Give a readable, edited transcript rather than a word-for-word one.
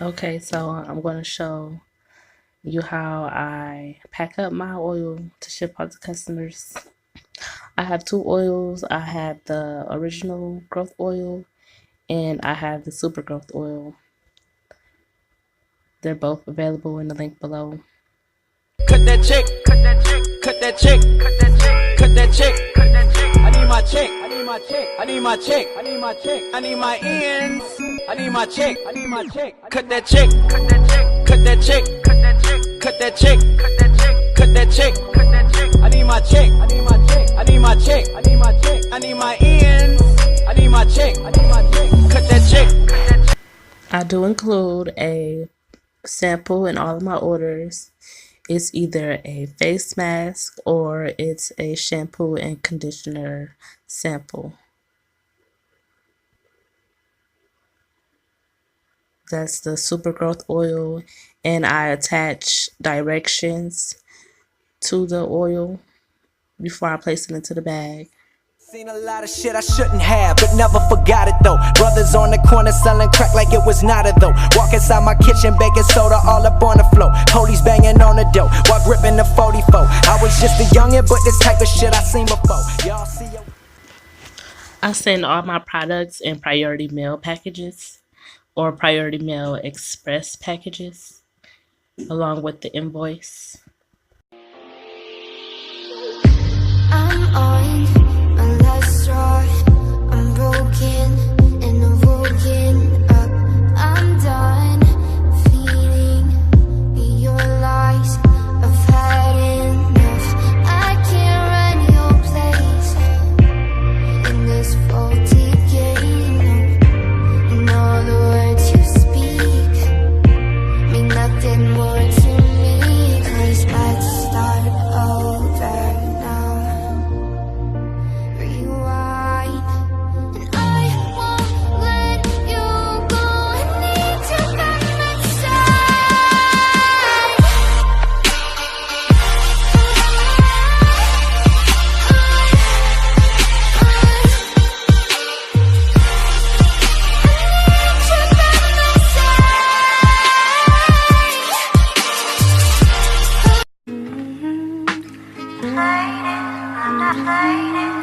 Okay, so I'm going to show you how I pack up my oil to ship out to customers. I have two oils. I have the original growth oil and I have the super growth oil. They're both available in the link below. Cut that check, cut that check, cut that check, cut that check, cut that check, cut that check. I need my check, I need my check, I need my check, I need my check, I need my ends, I need my check, I need my check. Cut that check, cut that check, cut that check, cut that check, cut that check, cut that check, cut that check, cut that check. I need my check, I need my check, I need my check, I need my check, I need my ends, I need my check, I need my check. Cut that check, cut that check. I do include a sample in all of my orders. It's either a face mask or it's a shampoo and conditioner sample. That's the super growth oil, and I attach directions to the oil before I place it into the bag. Seen a lot of shit I shouldn't have, but never forgot it though. Brothers on the corner selling crack like it was not a though. Walk inside my kitchen, baking soda all up on the floor. Police banging on the door while gripping the 44. I was just a youngin', but this type of shit I seen before. Y'all see your... I send all my products in priority mail packages or priority mail express packages along with the invoice. I'm on my last straw. I'm broken and I'm woken up. I'm done feeding your lies. I've had enough. I can't run your place in this faulty game. And all the words you speak mean nothing more to me. 'Cause let's start over. I'm not hiding.